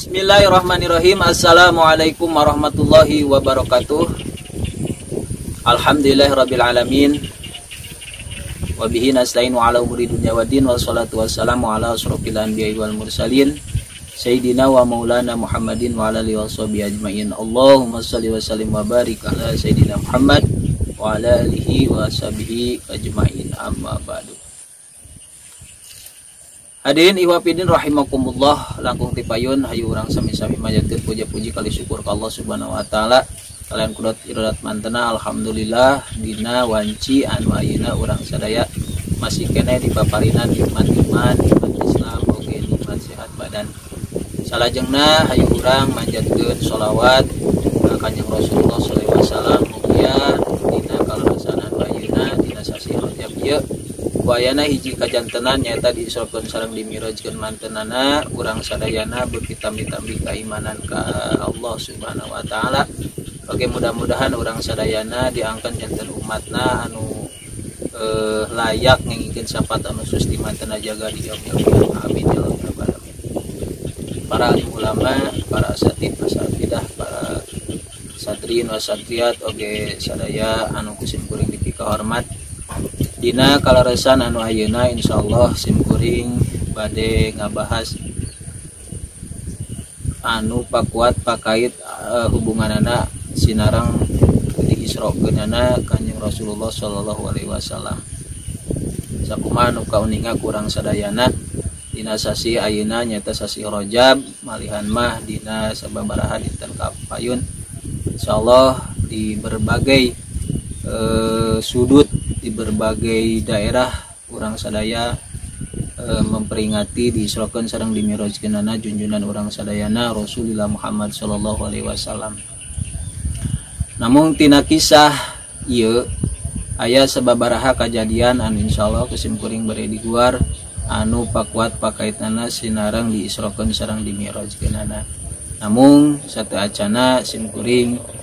Bismillahirrahmanirrahim. Assalamualaikum warahmatullahi wabarakatuh. Alhamdulillahirabbil alamin. Wa bihi nasta'inu ala umuri dunya waddin, wassalatu wassalamu ala asrofil anbiya'i wal mursalin sayyidina wa maulana Muhammadin wa ala alihi washabihi ajmain. Allahumma shalli wa sallim wa barik ala sayyidina Muhammad wa ala alihi washabihi ajmain. Amma ba'du. Hadirin ihwafidin rahimakumullah, langkung tipayun hayu urang sami-sami majatkeun puja-puji kali syukur ka Allah Subhanahu wa taala. Kalian kudot irodat mantena alhamdulillah dina wanci anu ayeuna urang sadaya masih kene dipaparinan nikmat iman, nikmat Islam, oge nikmat sehat badan. Salajengna hayu urang manjatkeun sholawat ka Kanjeng Rasulullah sallallahu alaihi wasallam mugia dina kalarasan anu ayeuna dina sasi Rajab ieu. Wayana hiji kajantenan nyaeta diisrokeun sareng dimirajkeun mantenana urang sadayana beuki tambi-tambi keimanan ka Allah Subhanahu wa taala. Oke, mudah-mudahan urang sadayana diangkat janten umatna anu layak ngingikeun syafaat anu susti mantena jaga di yaumil qiyamah. Amin ya rabbal alamin. Para ulama, para asatid, asatidah, para satrin wasatriat oge sadaya anu kusimkuring dipika hormat. Dina kalarasan anu ayeuna insyaallah simkuring bade ngabahas anu pakuat pakait hubunganana sinarang diisrokeunana Kanjeng Rasulullah sallallahu alaihi wasallam. Sakumaha anu kauninga kurang sadayana dina sasi ayeuna nyaeta sasi Rajab malihan mah dina sababaraha dinten kapayun. Insyaallah di berbagai sudut di berbagai daerah urang sadaya memperingati diisrokeun sareng dimirajkeunana junjunan urang sadayana Rasulullah Muhammad sallallahu alaihi wasallam. Namun tina kisah ieu aya sababaraha kajadian anu insyaallah kusimkuring bari diguar anu pakuat pakaitna sinareng diisrokeun sareng dimirajkeunana. Namun sateacana simkuring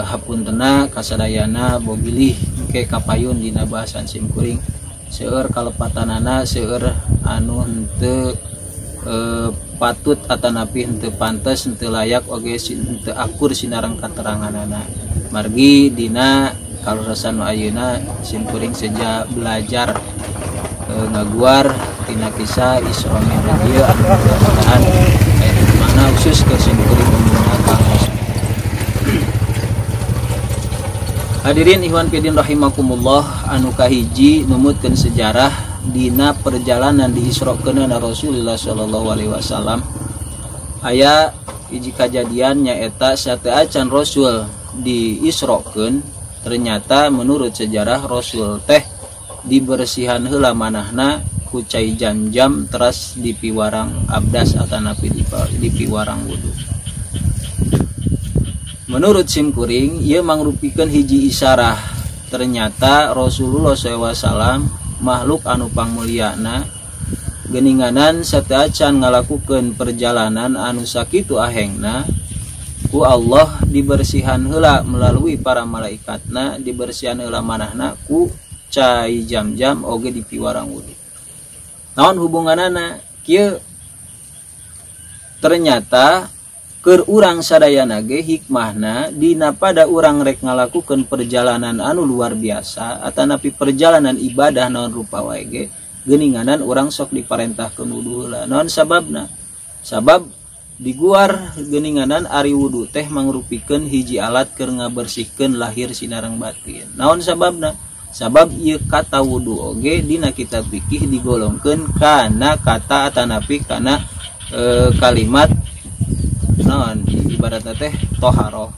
hapuntena kasadayana bobilih ke kapayun dina bahasan simkuring seueur kalepatanana seueur anu henteu patut atanapi henteu pantes henteu layak oge henteu akur sinareng kateranganana. Margi dina kalarasan ayeuna simkuring seja belajar ngaguar tina kisah Isra Mi'raj anu mudah-mudahan makna khusus ke simkuring menggunakan. Hadirin ihwan fillah rahimakumullah, anu kahiji numutkeun sejarah dina perjalanan diisrokeunana Rasulullah sallallahu alaihi wasallam. Aya hiji kajadian nyaeta sateacan Rasul diisrokeun ternyata menurut sejarah Rasul teh dibersihan heula manahna ku cai jam-jam teras dipiwarang abdas atanapi dipiwarang wudu. Menurut simkuring, ia mangrupikeun hiji isarah. Ternyata Rasulullah SAW makhluk anu pangmulyana geuninganan sateacan ngalakukeun perjalanan anu sakitu ahengna ku Allah dibersihan heula melalui para malaikatna, dibersihan heula manahna ku cai jam-jam oge dipiwarang wudu. Naon hubunganana kieu? Ternyata keur urang sadayana ge hikmahna dina pada urang rek ngalakukeun perjalanan anu luar biasa atanapi perjalanan ibadah naon rupa wae ge geuninganan urang sok diparentahkeun wudu heula. Naon sababna? Sabab diguar geuninganan ari wudu teh mangrupikeun hiji alat keur ngabersihkeun lahir sinareng batin. Naon sababna? Sabab ieu kata wudu oge dina kitab fikih digolongkeun kana kata atanapi kana kalimat naon ibaratna teh toharoh.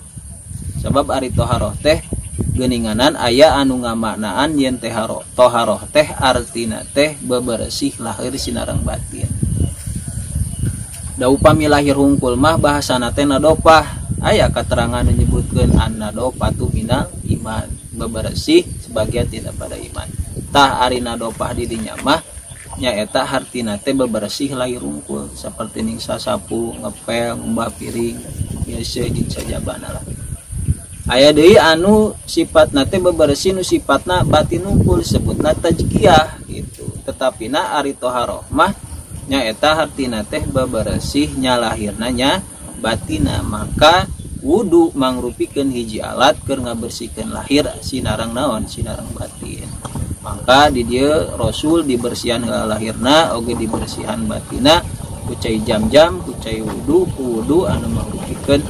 Sabab ari toharoh teh geuninganan aya anu ngamaknaan yen teh toharoh teh artina teh bebersih lahir sinareng batin. Da upami lahir hungkul mah bahasana teh nadopah. Aya katerangan menyebutkeun an-nadopatu minal iman, bebersih sebagian tidak pada iman. Tah ari nadopah di dinya mah nyaeta hartina teh bebersih lahir hungkul saperti ning sasapu, ngepel, ngumbah piring, biasa jeung sajabana lah. Aya deui anu sifatna teh bebersih nu sifatna batin hungkul sebutna tajkiyah gitu. Tetapi na ari toharoh mah nyaeta hartina teh baberesih nyalahirna nya batina. Maka wudu mangrupikeun hiji alat keur ngabersihkeun lahir sinarang naon sinarang batin. Maka di dieu Rasul dibersihan lahirna oge dibersihan batina ku cai jam-jam ku cai wudu anu mangrupikeun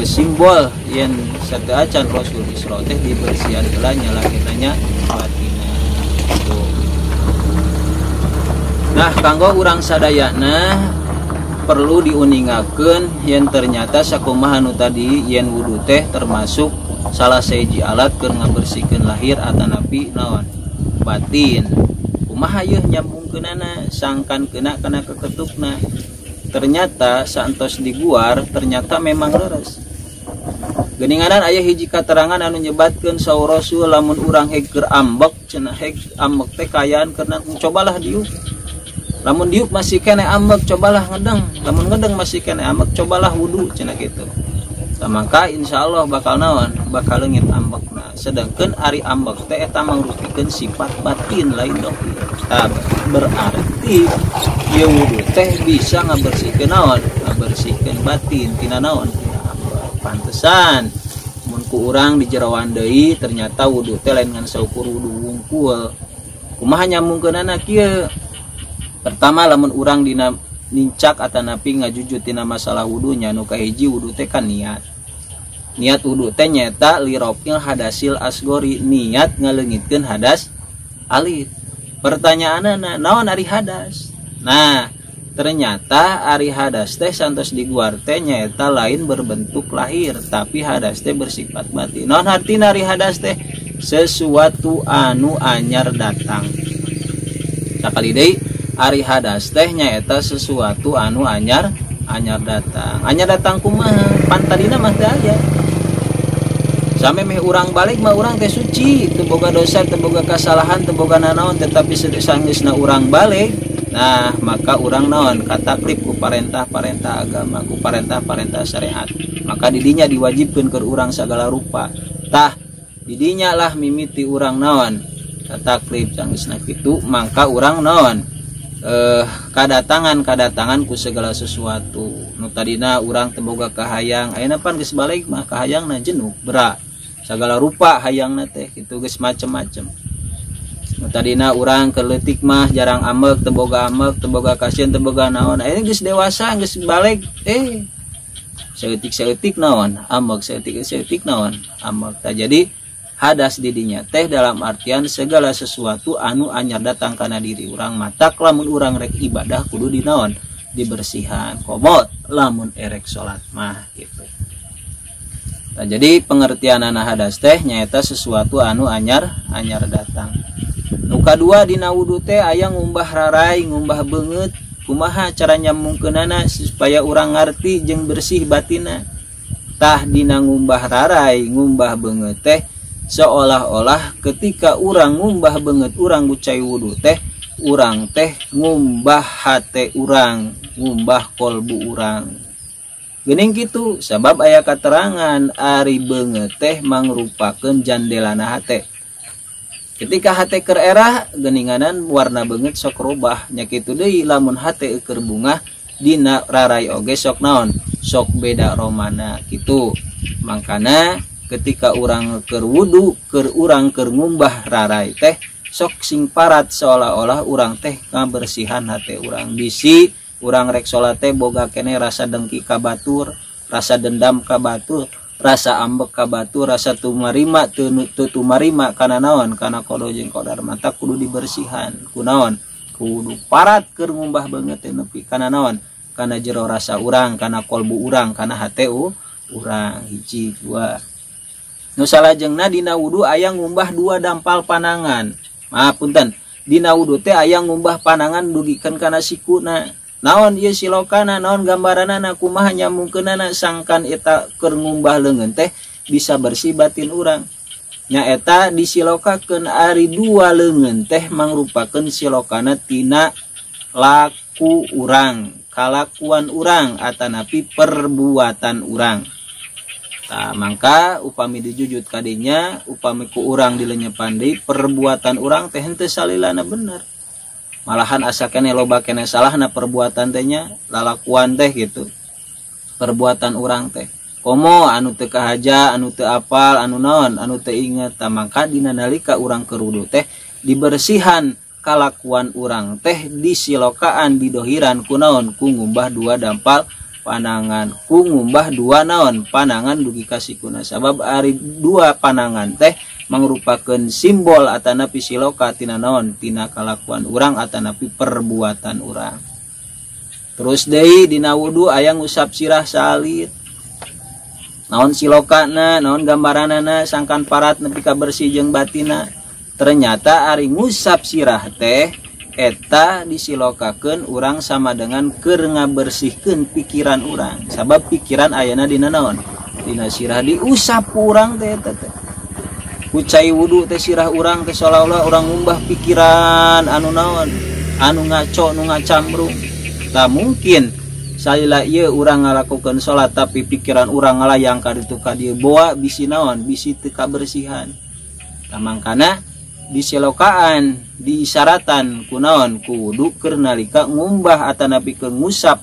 simbol yang satu acan Rasul Isra teh dibersihan heula nyalahirna nya batina. Nah, kanggo urang sadayana perlu diuningakeun yen ternyata sakumaha nu tadi yen wudu teh termasuk salah sahiji alat keur ngabersihkeun lahir atanapi naon batin. Kumaha yeuh nyambungkeunana sangkankeuna kana keketukna. Ternyata saentos diguar ternyata memang leres. Geuninganan aya hiji katerangan anu nyebatkeun saur Rasul lamun urang heg keur ambek cenah heg ambek teh kayaan karena cobalah diuk. Lamun diuk masih kene ambek cobalah ngedeng, lamun ngedeng masih kene ambek cobalah wudu cenah kitu. Maka insyaallah bakal naon bakal leungit ambekna. Sedangkeun ari ambek teh eta mangrupikeun sifat batin lain dong. Berarti ieu wudu teh bisa ngabersihkeun naon ngabersihkeun batin tina naon tina ambek. Pantesan mun ku urang di jerawan deui ternyata wudu teh lain ngan saukur wudu wungkul. Kumaha nyambungkeunana kieu? Pertama lamun urang dina nincak atanapi ngajujut tina masalah wudunya nu kahiji wudu teh kan niat. Niat wudu teh nyata lirofil hadasil asgori, niat ngaleungitkeun hadas alit. Pertanyaanna naon ari hadas? Nah, ternyata ari hadas teh santos diguar teh nyata lain berbentuk lahir, tapi hadas teh bersifat batin. Naon artina ari hadas teh? Sesuatu anu anyar datang. Sakali deui ari hadas teh nyaeta sesuatu anu anyar datang. Anyar datang kumaha? Pantadina mah teh aya. Same meh urang balik mah urang teh suci, teu boga dosa, teu boga kasalahan, teu boga nanaon, tetapi sanggeusna urang balik. Nah, maka urang naon kataklif ku parentah-parentah agama, ku parentah-parentah syariat. Maka didinya diwajibkeun keur urang sagala rupa. Tah didinya lah mimiti urang naon kataklif sanggeusna kitu, maka urang naon kadatangan ku segala sesuatu nu tadina urang teu boga kahayang ayeuna pan geus balik mah kahayangna jenuh berat sagala rupa hayangna teh kitu geus macem-macem. Nu tadina urang keleutik mah jarang amek teu boga kasieun teu boga naon ayeuna geus dewasa geus balik saeutik naon amek saeutik naon amek. Tah jadi hadas didinya teh dalam artian segala sesuatu anu anyar datang kana diri urang. Matak lamun urang rek ibadah kudu dinaon dibersihan komot lamun erek salat mah gitu. Nah, jadi pengertianana hadas teh nyaeta sesuatu anu anyar datang. Nu kadua dina wudu teh aya ngumbah rarai ngumbah beungeut. Kumaha cara nyambungkeunana supaya urang ngarti jeung bersih batina? Tah dina ngumbah rarai ngumbah beungeut teh seolah-olah ketika urang ngumbah beungeut urang gucai wudu teh urang teh ngumbah hate urang, ngumbah kolbu urang. Geuning kitu sabab aya katerangan ari beungeut teh mangrupakeun jandelana hate. Ketika hate keur erah geuninganan warna beungeut sok robah. Nya kitu deui lamun hate keur bungah dina rarai oge sok naon? Sok beda romana kitu. Mangkana ketika urang keur wudu, urang keur ngumbah rarai teh sok sing parat seolah-olah urang teh ngabersihan hate urang. Bisi urang rek salat teh boga kene rasa dengki ka batur, rasa dendam ka batur, rasa ambek ka batur, rasa tumarima teu tumarima kana naon? Kana kodo jeung kodar mata kudu dibersihan. Kunaon? Kudu parat keur ngumbah beungeut teh nepi kana naon? Kana jero rasa urang, kana kolbu urang, kana hate urang. Hiji, dua. Nu salajengna dina wudu aya ngumbah dua dampal panangan. Punten, dina wudu teh aya ngumbah panangan dugikeun kana sikuna. Naon ieu silokana, naon gambaranana, kumaha nyambungkeunana sangkan eta keur ngumbah leungeun teh bisa bersih batin urang. Nya eta disilokakeun ari dua leungeun teh mangrupakeun silokana tina laku urang, kalakuan urang atanapi perbuatan urang. Nah, mangka upami dijujut kadinya upami ku urang dilenyepan deui perbuatan urang teh henteu salilana bener. malahan asa kene loba kene salahna perbuatan tehnya lalakuan teh gitu, perbuatan urang teh komo anu teu kahaja, anu teu apal, anu naon, anu teu inget. Maka dina nalika urang kerudu teh dibersihan kalakuan urang teh disilokaan didohiran kunaon ku ngumbah dua dampal panangan, ku ngumbah dua naon panangan dugi kasikuna. Sabab ari dua panangan teh mangrupakeun simbol atanapi siloka tina naon tina kalakuan urang atanapi perbuatan urang. Terus deui dina wudu aya ngusap sirah salit, naon silokana, naon gambaranana sangkan parat nepi ka bersih jeung batina. Ternyata ari ngusap sirah teh eta disilokakeun urang sama dengan keur ngabersihkeun pikiran urang. Sabab pikiran ayana dina naon? Dina sirah diusap urang teh eta teh. Kucai wudu teh sirah urang teh seolah-olah urang ngumbah pikiran anu naon? Anu ngaco, nu ngacambrung. Tak mungkin salila ieu urang ngalakukeun salat tapi pikiran urang ngalayang ka ditu ka dieu boa bisi naon? Bisi teu kabersihan. Mangkana disilokaan diisyaratan kunaon ku wudu keur nalika ngumbah atanapi keur ngusap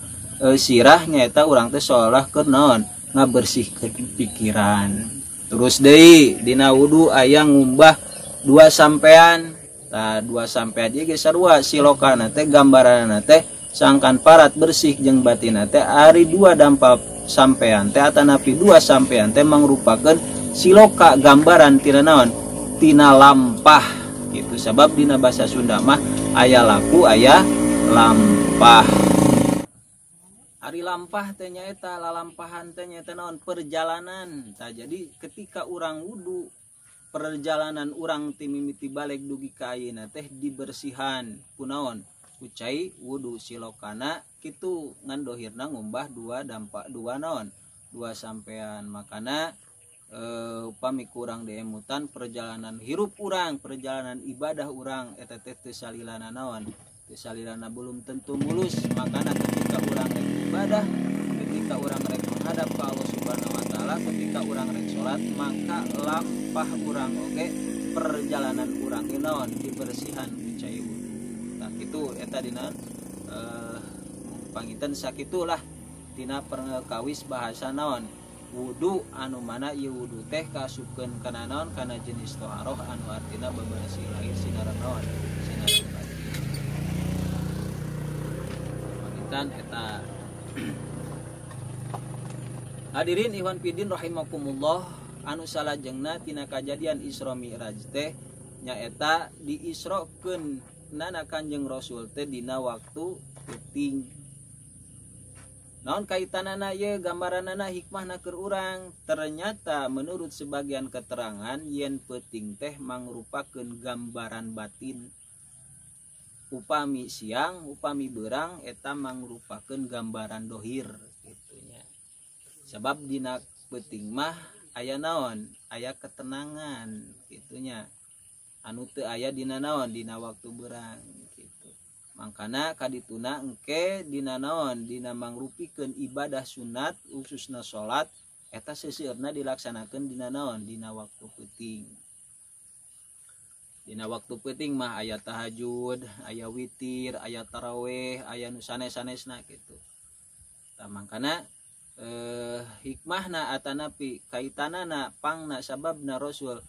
sirah nyaeta urang teh seolah keur naon ngabersihkeun pikiran. Terus deui dina wudu aya ngumbah dua sampean. Tah dua sampean ieu ge sarua silokana teh gambaranna teh sangkan parat bersih jeung batinna teh ari dua dampal sampean teh atanapi dua sampean teh mangrupakeun siloka gambaran tina naon? Tina lampah gitu. Sabab dina bahasa Sunda mah aya laku aya lampah. Ari lampah teh nyaeta lalampahan teh nyaeta naon? Perjalanan. Tah jadi ketika urang wudu perjalanan urang ti mimiti balik dugi ka ayeuna teh dibersihan kunaon? Kucai wudu silokana kitu ngan dohirna ngumbah dua dampak dua naon? Dua sampean. Makana upami kurang deemutan perjalanan hirup urang, perjalanan ibadah urang eta teh teu salilana naon? Teu salilana belum tentu mulus. Makana ketika urang rek ibadah, ketika urang rek menghadap ka Allah Subhanahu wa taala, ketika urang rek salat, maka lampah urang oge perjalanan urang ge naon? Dibersihan kucai wudu. Tah kitu eta dina panginten sakitulah dina perkawis bahasa naon? Wudu anu mana ieu wudu teh kasupkeun kana naon? Kana jenis toharoh anu artina bebersih lahir sinaran naon? Sinaran batin. Pangitan eta. Hadirin ikhwan fillah rahimakumullah, anu salajengna tina kajadian Isra Mi'raj teh nyaeta diisrokeun nana Kanjeng Rasul teh dina waktu peuting. Naon kaitanana ye gambaranana hikmahna keur urang? Ternyata menurut sebagian keterangan yen peuting teh mangrupakeun gambaran batin. Upami siang, upami beurang eta mangrupakeun gambaran dohir gitunya. Sebab dina peuting mah aya naon? Aya ketenangan gitunya. Anu teu aya dina naon? Dina waktu beurang. Mangkana kadituna engke dina naon? Dina mangrupikeun ibadah sunat khususna salat eta seseueurna dilaksanakeun dina naon? Dina waktu peuting. Dina waktu peuting mah aya tahajud, aya witir, aya tarawih, aya nu sanes-sanesna kitu. Tah mangkana hikmahna atanapi kaitanana pangna sababna Rasul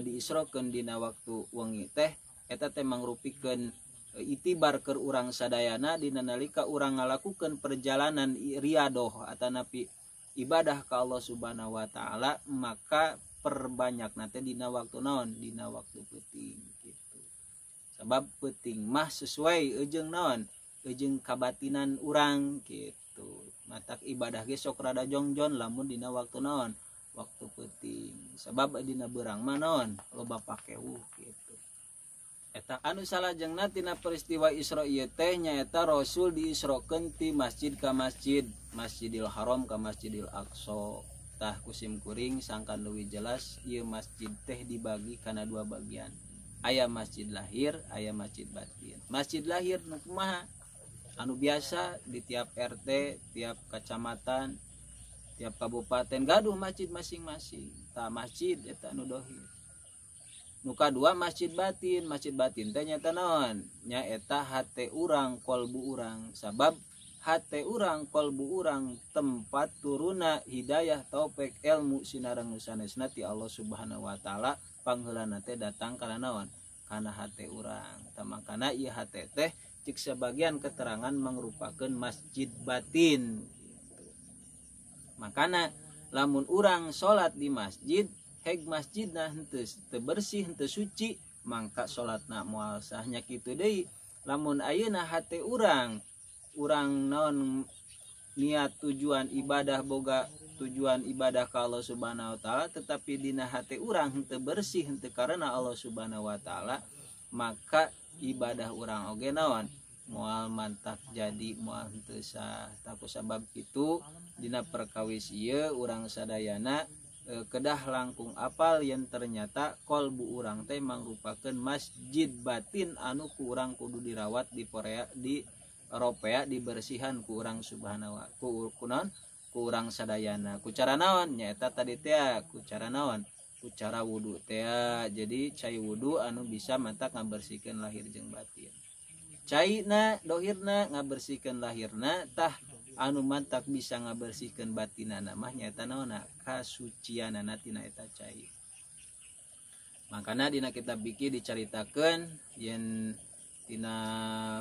diisrokeun dina waktu wengi teh eta teh mangrupikeun itibar keur urang sadayana dina nalika urang ngalakukeun perjalanan riadoh atanapi ibadah ka Allah Subhanahu wa taala, maka perbanyakna teh dina waktu naon? Dina waktu peuting gitu. Sabab peuting mah sesuai ejeung naon? Ejeung kabatinan urang gitu. Matak ibadah ge sok rada jongjon lamun dina waktu naon? Waktu peuting. Sabab dina beurang mah naon? Loba pakeuh gitu. Eta anu salajengna tina peristiwa Isra ieu teh nyaeta Rasul diisrokeun ti masjid ka masjid, Masjidil Haram ka Masjidil Aqsa. Tah kusim kuring sangkan leuwih jelas ieu masjid teh dibagi kana dua bagian. Aya masjid lahir, aya masjid batin. Masjid lahir nu kumaha? Anu biasa di tiap RT, tiap kecamatan, tiap kabupaten gaduh masjid masing-masing. Tah masjid eta anu dohir. Nuka dua masjid batin teh nyata naon nya eta hate urang kolbu urang sabab hate urang kolbu urang tempat turuna hidayah taufik ilmu sinareng sanesna ti Allah Subhanahu wa taala pangheulana teh datang kana naon kana hate urang tamakana ieu hate teh cik sebagian keterangan mangrupakeun masjid batin makana lamun urang salat di masjid heg masjidna henteu bersih henteu suci mangka salatna moal sah nya kitu deui lamun ayeuna hate urang naon niat tujuan ibadah boga tujuan ibadah ka Allah Subhanahu wa taala tetapi dina hate urang henteu bersih henteu karena Allah Subhanahu wa taala maka ibadah urang oge naon moal mantak jadi moal henteu sah taku sabab kitu dina perkawis ieu urang sadayana kedah langkung apal yang ternyata kolbu urang teh mangrupakeun masjid batin anu ku urang kudu dirawat di Korea di Eropa dibersihan ku urang subhanahu wa ku urang sadayana ku cara naon nyaeta tadi teh ku cara naon ku cara wudu teh jadi cai wudu anu bisa mantak ngabersihkeun lahir jeung batin caina dohirna ngabersihkeun lahirna tah anu mantak bisa ngabersihkeun batinana mah nyaeta naonna kasucianana tina eta cai makana dina kitab biki dicaritakeun yen tina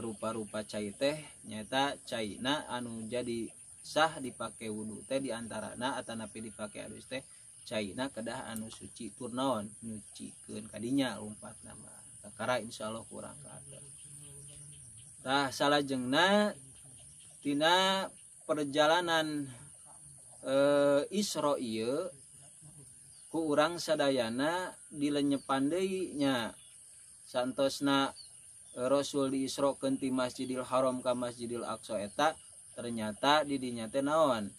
rupa-rupa cai teh nyaeta caina anu jadi sah dipake wudu teh diantarana atanapi dipake alus teh caina kedah anu suci tur naon nyucikeun kadinya rumpatna mah kakara insyaallah kurang ka tah salajengna tina perjalanan Isra ieu ku urang sadayana dilenyepan deui nya santosna Rasul diisrokeun ti Masjidil Haram ka Masjidil Aqsa eta ternyata di dinya teh naon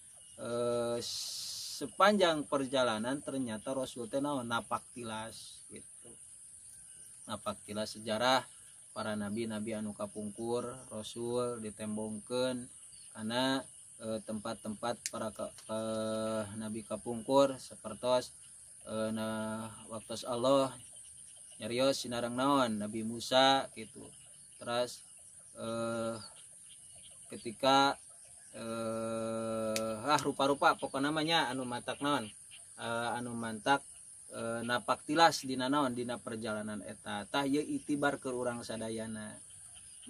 sepanjang perjalanan ternyata Rasul teh naon napak tilas gitu napak tilas sejarah para nabi-nabi anu kapungkur Rasul ditembongkeun karena tempat-tempat para nabi kapungkur sapertos waktu Allah nyarios sinareng naon Nabi Musa gitu terus ketika rupa-rupa pokoknya namanya anu mantak naon anu mantak napak tilas dina naon dina perjalanan eta tah ye itibar ke urang sadayana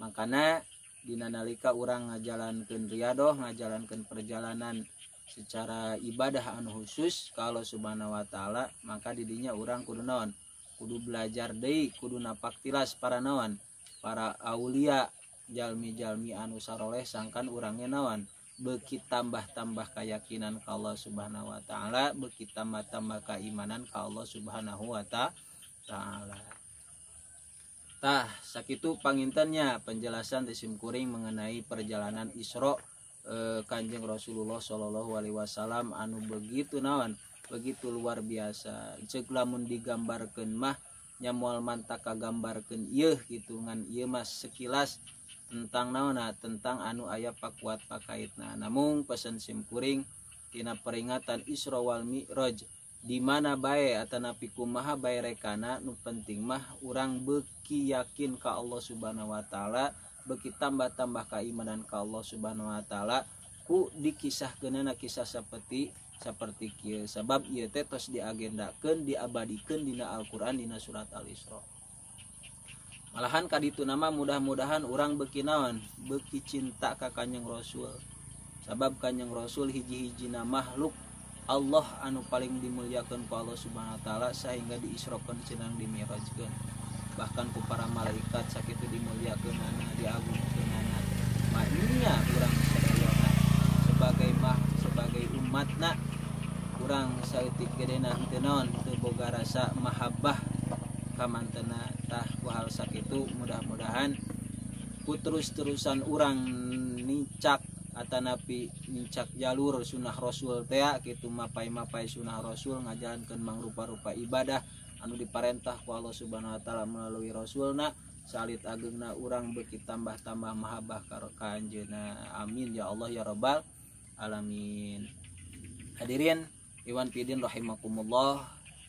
makana dina nalika urang ngajalankeun riadoh ngajalankeun perjalanan secara ibadah anu khusus ka Allah Subhanahu wa taala maka didinya urang kudu naon kudu belajar deui kudu napak tilas para naon para aulia jalmi-jalmi anu saroleh sangkan urangnya naon beuki tambah-tambah keyakinan ka Allah Subhanahu wa taala beuki tambah-tambah keimanan ka Allah Subhanahu wa taala. Tah sakitu pangintennya penjelasan di simkuring mengenai perjalanan Isra Kanjeng Rasulullah Shallallahu alaihi wasallam anu begitu naon begitu luar biasa ceuk lamun digambarkeun mah nya moal mantak kagambarkeun ieu gitu ngan ieu mah sekilas tentang naonna tentang anu aya pakuat pakaitna namung pesan simkuring tina peringatan Isra wal Mi'raj di mana bae atanapi kumaha bae rekana nu penting mah urang beuki yakin ka Allah Subhanahu wa taala beuki tambah-tambah keimanan ka Allah Subhanahu wa taala ku dikisahkeunna kisah seperti kieu sabab ieu teh tos diagendakeun diabadikeun dina Al-Qur'an dina surat Al-Isra malahan kaditu nama mudah-mudahan urang beuki naon beuki cinta ka Kanjeng Rasul sabab Kanjeng Rasul hiji-hijina makhluk Allah anu paling dimuliakeun ku Allah Subhanahu wa taala sehingga diisrokeun cenah dimi'rajkeun bahkan ku para malaikat sakitu dimuliakeunana diagungkeunana manya urang sadayana sebagai umatna urang saeutik gedena teu naon teu boga rasa mahabbah ka mantena tah ku hal sakitu mudah-mudahan ku terus-terusan urang nicak atanapi nicak jalur sunnah Rasul teh kitu mapai-mapai sunnah Rasul ngajalankeun mangrupa-rupa ibadah anu diparentah ku Allah Subhanahu wa taala melalui Rasulna salit ageungna urang beuki tambah-tambah mahabbah ka anjeunna amin ya Allah ya rabbal alamin. Hadirin Iwan Pidin rahimakumullah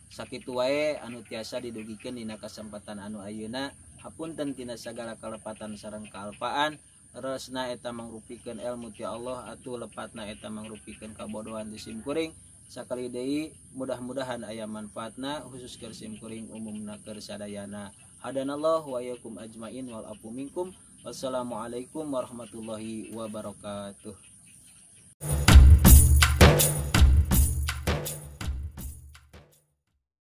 Sakitu wae anu tiasa didugikeun dina kasempatan anu ayeuna. Hapunten tina sagala kalepatan sareng kaalpaan. Resna eta mangrupikeun ilmu ti Allah atuh lepatna eta mangrupikeun kabodohan ti simkuring. Sakali deui mudah-mudahan aya manfaatna khusus keur simkuring umumna keur sadayana. Hadanallahu wa iyyakum ajmain wal afu minkum. Wassalamualaikum warahmatullahi wabarakatuh.